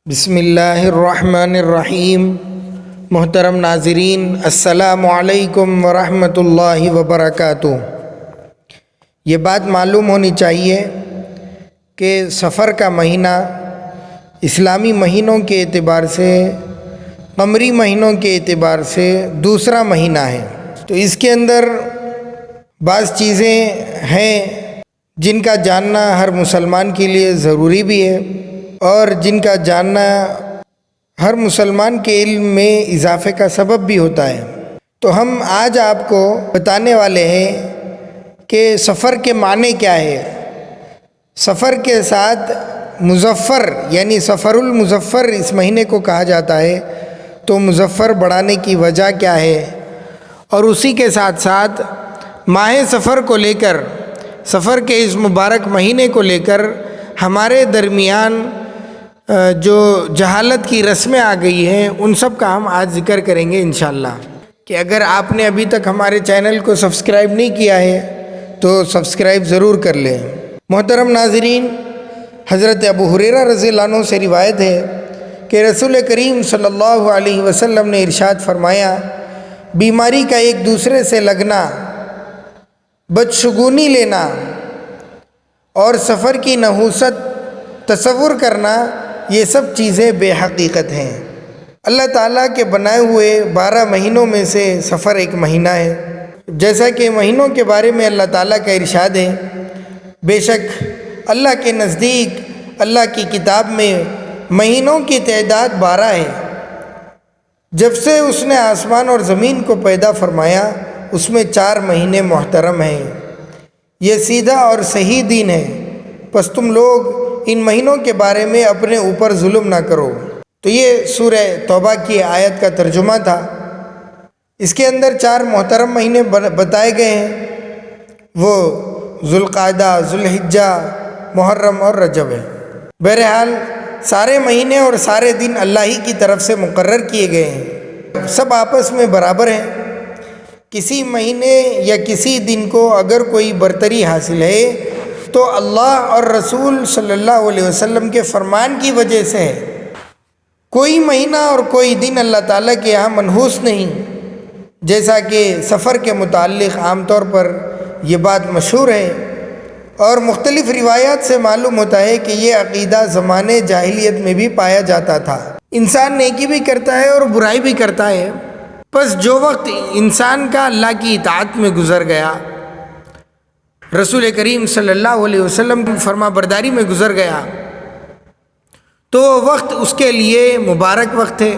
بسم اللہ الرحمن الرحیم۔ محترم ناظرین، السلام علیکم ورحمۃ اللہ وبرکاتہ۔ یہ بات معلوم ہونی چاہیے کہ سفر کا مہینہ اسلامی مہینوں کے اعتبار سے، قمری مہینوں کے اعتبار سے دوسرا مہینہ ہے، تو اس کے اندر بعض چیزیں ہیں جن کا جاننا ہر مسلمان کے لیے ضروری بھی ہے، اور جن کا جاننا ہر مسلمان کے علم میں اضافے کا سبب بھی ہوتا ہے۔ تو ہم آج آپ کو بتانے والے ہیں کہ سفر کے معنی کیا ہے، سفر کے ساتھ مظفر یعنی سفر المظفر اس مہینے کو کہا جاتا ہے، تو مظفر بڑھانے کی وجہ کیا ہے، اور اسی کے ساتھ ساتھ ماہ سفر کو لے کر، سفر کے اس مبارک مہینے کو لے کر ہمارے درمیان جو جہالت کی رسمیں آ گئی ہیں ان سب کا ہم آج ذکر کریں گے انشاءاللہ۔ کہ اگر آپ نے ابھی تک ہمارے چینل کو سبسکرائب نہیں کیا ہے تو سبسکرائب ضرور کر لیں۔ محترم ناظرین، حضرت ابو ہریرہ رضی اللہ عنہ سے روایت ہے کہ رسول کریم صلی اللہ علیہ وسلم نے ارشاد فرمایا، بیماری کا ایک دوسرے سے لگنا، بدشگونی لینا اور سفر کی نحوست تصور کرنا، یہ سب چیزیں بے حقیقت ہیں۔ اللہ تعالیٰ کے بنائے ہوئے 12 مہینوں میں سے سفر ایک مہینہ ہے۔ جیسا کہ مہینوں کے بارے میں اللہ تعالیٰ کا ارشاد ہے، بے شک اللہ کے نزدیک اللہ کی کتاب میں مہینوں کی تعداد 12 ہے۔ جب سے اس نے آسمان اور زمین کو پیدا فرمایا، اس میں 4 مہینے محترم ہیں۔ یہ سیدھا اور صحیح دین ہے، پس تم لوگ ان مہینوں کے بارے میں اپنے اوپر ظلم نہ کرو۔ تو یہ سورہ توبہ کی آیت کا ترجمہ تھا۔ اس کے اندر 4 محترم مہینے بتائے گئے ہیں، وہ ذوالقعدہ، ذوالحجہ، محرم اور رجب ہے۔ بہرحال سارے مہینے اور سارے دن اللہ ہی کی طرف سے مقرر کیے گئے ہیں، سب آپس میں برابر ہیں۔ کسی مہینے یا کسی دن کو اگر کوئی برتری حاصل ہے تو اللہ اور رسول صلی اللہ علیہ وسلم کے فرمان کی وجہ سے ہے۔ کوئی مہینہ اور کوئی دن اللہ تعالیٰ کے یہاں منحوس نہیں، جیسا کہ سفر کے متعلق عام طور پر یہ بات مشہور ہے، اور مختلف روایات سے معلوم ہوتا ہے کہ یہ عقیدہ زمانے جاہلیت میں بھی پایا جاتا تھا۔ انسان نیکی بھی کرتا ہے اور برائی بھی کرتا ہے، بس جو وقت انسان کا اللہ کی اطاعت میں گزر گیا، رسول کریم صلی اللہ علیہ وسلم کی فرما برداری میں گزر گیا، تو وہ وقت اس کے لیے مبارک وقت ہے۔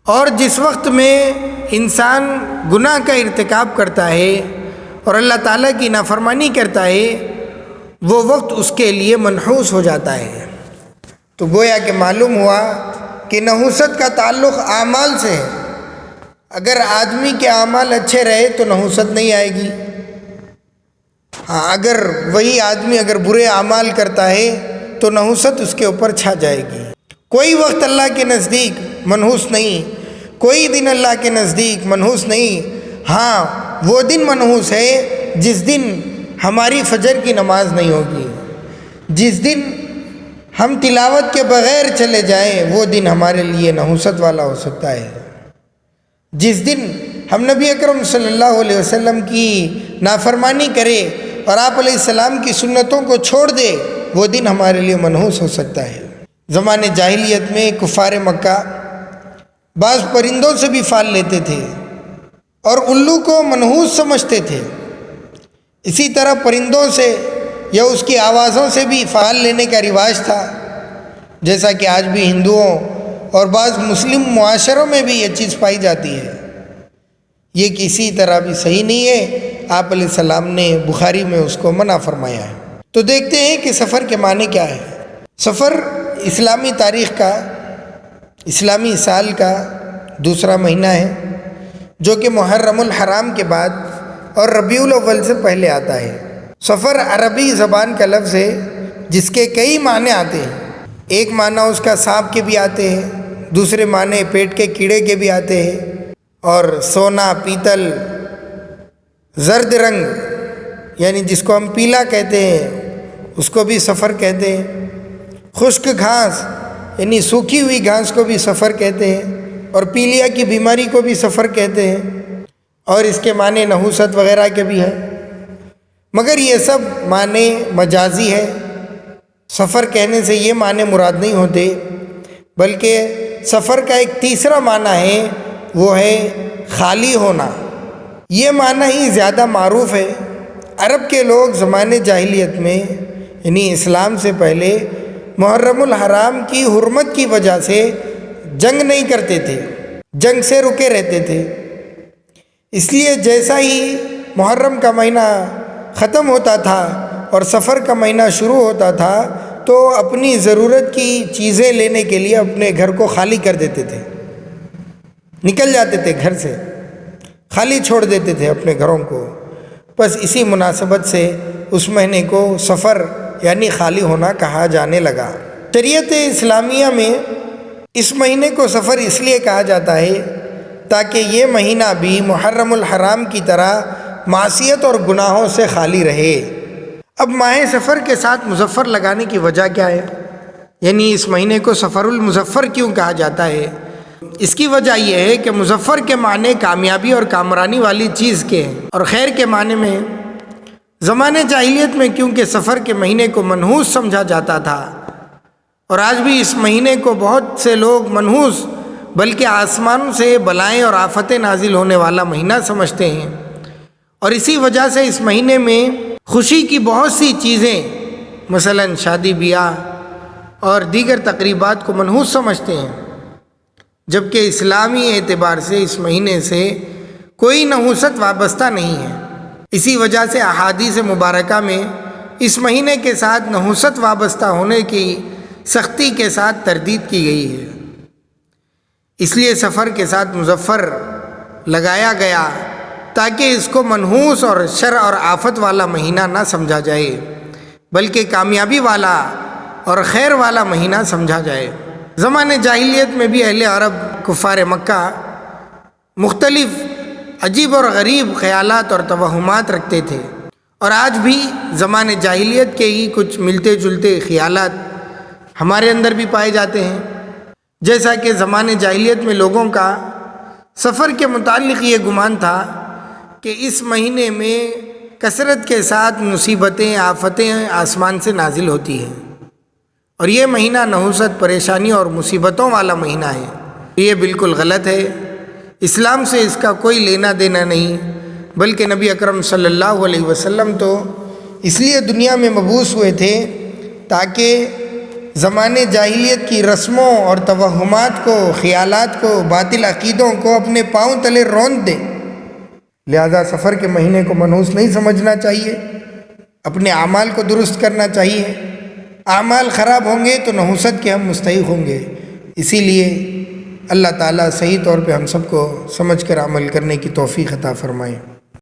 اور جس وقت میں انسان گناہ کا ارتکاب کرتا ہے اور اللہ تعالیٰ کی نافرمانی کرتا ہے، وہ وقت اس کے لیے منحوس ہو جاتا ہے۔ تو گویا کہ معلوم ہوا کہ نحوست کا تعلق اعمال سے ہے۔ اگر آدمی کے اعمال اچھے رہے تو نحوست نہیں آئے گی، اگر وہی آدمی اگر برے اعمال کرتا ہے تو نحوست اس کے اوپر چھا جائے گی۔ کوئی وقت اللہ کے نزدیک منحوس نہیں، کوئی دن اللہ کے نزدیک منحوس نہیں۔ ہاں، وہ دن منحوس ہے جس دن ہماری فجر کی نماز نہیں ہوگی، جس دن ہم تلاوت کے بغیر چلے جائیں، وہ دن ہمارے لیے نحوست والا ہو سکتا ہے۔ جس دن ہم نبی اکرم صلی اللہ علیہ وسلم کی نافرمانی کرے اور آپ علیہ السلام کی سنتوں کو چھوڑ دے، وہ دن ہمارے لیے منحوس ہو سکتا ہے۔ زمانے جاہلیت میں کفار مکہ بعض پرندوں سے بھی فال لیتے تھے اور الو کو منحوس سمجھتے تھے۔ اسی طرح پرندوں سے یا اس کی آوازوں سے بھی فال لینے کا رواج تھا، جیسا کہ آج بھی ہندوؤں اور بعض مسلم معاشروں میں بھی یہ چیز پائی جاتی ہے۔ یہ کسی طرح بھی صحیح نہیں ہے، آپ علیہ السلام نے بخاری میں اس کو منع فرمایا ہے۔ تو دیکھتے ہیں کہ سفر کے معنی کیا ہے۔ سفر اسلامی تاریخ کا، اسلامی سال کا دوسرا مہینہ ہے، جو کہ محرم الحرام کے بعد اور ربیع الاول سے پہلے آتا ہے۔ سفر عربی زبان کا لفظ ہے جس کے کئی معنی آتے ہیں۔ ایک معنی اس کا سانپ کے بھی آتے ہیں، دوسرے معنی پیٹ کے کیڑے کے بھی آتے ہیں، اور سونا، پیتل، زرد رنگ یعنی جس کو ہم پیلا کہتے ہیں اس کو بھی سفر کہتے ہیں، خشک گھاس یعنی سوکھی ہوئی گھاس کو بھی سفر کہتے ہیں، اور پیلیا کی بیماری کو بھی سفر کہتے ہیں، اور اس کے معنی نحوست وغیرہ کے بھی ہیں، مگر یہ سب معنی مجازی ہے۔ سفر کہنے سے یہ معنی مراد نہیں ہوتے، بلکہ سفر کا ایک تیسرا معنی ہے، وہ ہے خالی ہونا۔ یہ معنی ہی زیادہ معروف ہے۔ عرب کے لوگ زمانے جاہلیت میں، یعنی اسلام سے پہلے، محرم الحرام کی حرمت کی وجہ سے جنگ نہیں کرتے تھے، جنگ سے رکے رہتے تھے۔ اس لیے جیسا ہی محرم کا مہینہ ختم ہوتا تھا اور سفر کا مہینہ شروع ہوتا تھا تو اپنی ضرورت کی چیزیں لینے کے لیے اپنے گھر کو خالی کر دیتے تھے، نکل جاتے تھے گھر سے، خالی چھوڑ دیتے تھے اپنے گھروں کو۔ بس اسی مناسبت سے اس مہینے کو سفر یعنی خالی ہونا کہا جانے لگا۔ شریعت اسلامیہ میں اس مہینے کو سفر اس لیے کہا جاتا ہے تاکہ یہ مہینہ بھی محرم الحرام کی طرح معصیت اور گناہوں سے خالی رہے۔ اب ماہ سفر کے ساتھ مظفر لگانے کی وجہ کیا ہے؟ یعنی اس مہینے کو سفر المظفر کیوں کہا جاتا ہے؟ اس کی وجہ یہ ہے کہ مظفر کے معنی کامیابی اور کامرانی والی چیز کے ہیں، اور خیر کے معنی میں زمانے جاہلیت میں کیونکہ سفر کے مہینے کو منحوس سمجھا جاتا تھا، اور آج بھی اس مہینے کو بہت سے لوگ منحوس بلکہ آسمان سے بلائیں اور آفتیں نازل ہونے والا مہینہ سمجھتے ہیں، اور اسی وجہ سے اس مہینے میں خوشی کی بہت سی چیزیں مثلا شادی بیاہ اور دیگر تقریبات کو منحوس سمجھتے ہیں، جبکہ اسلامی اعتبار سے اس مہینے سے کوئی نحوست وابستہ نہیں ہے۔ اسی وجہ سے احادیث مبارکہ میں اس مہینے کے ساتھ نحوست وابستہ ہونے کی سختی کے ساتھ تردید کی گئی ہے۔ اس لیے سفر کے ساتھ مظفر لگایا گیا تاکہ اس کو منحوس اور شر اور آفت والا مہینہ نہ سمجھا جائے، بلکہ کامیابی والا اور خیر والا مہینہ سمجھا جائے۔ زمانے جاہلیت میں بھی اہل عرب کفار مکہ مختلف عجیب اور غریب خیالات اور توہمات رکھتے تھے، اور آج بھی زمانے جاہلیت کے ہی کچھ ملتے جلتے خیالات ہمارے اندر بھی پائے جاتے ہیں۔ جیسا کہ زمانے جاہلیت میں لوگوں کا سفر کے متعلق یہ گمان تھا کہ اس مہینے میں کثرت کے ساتھ مصیبتیں آفتیں آسمان سے نازل ہوتی ہیں، اور یہ مہینہ نحوست، پریشانی اور مصیبتوں والا مہینہ ہے۔ یہ بالکل غلط ہے، اسلام سے اس کا کوئی لینا دینا نہیں، بلکہ نبی اکرم صلی اللہ علیہ وسلم تو اس لیے دنیا میں مبعوث ہوئے تھے تاکہ زمانے جاہلیت کی رسموں اور توہمات کو، خیالات کو، باطل عقیدوں کو اپنے پاؤں تلے روند دیں۔ لہذا سفر کے مہینے کو منحوس نہیں سمجھنا چاہیے، اپنے اعمال کو درست کرنا چاہیے۔ اعمال خراب ہوں گے تو نحوست کے ہم مستحق ہوں گے۔ اسی لیے اللہ تعالیٰ صحیح طور پہ ہم سب کو سمجھ کر عمل کرنے کی توفیق عطا فرمائے۔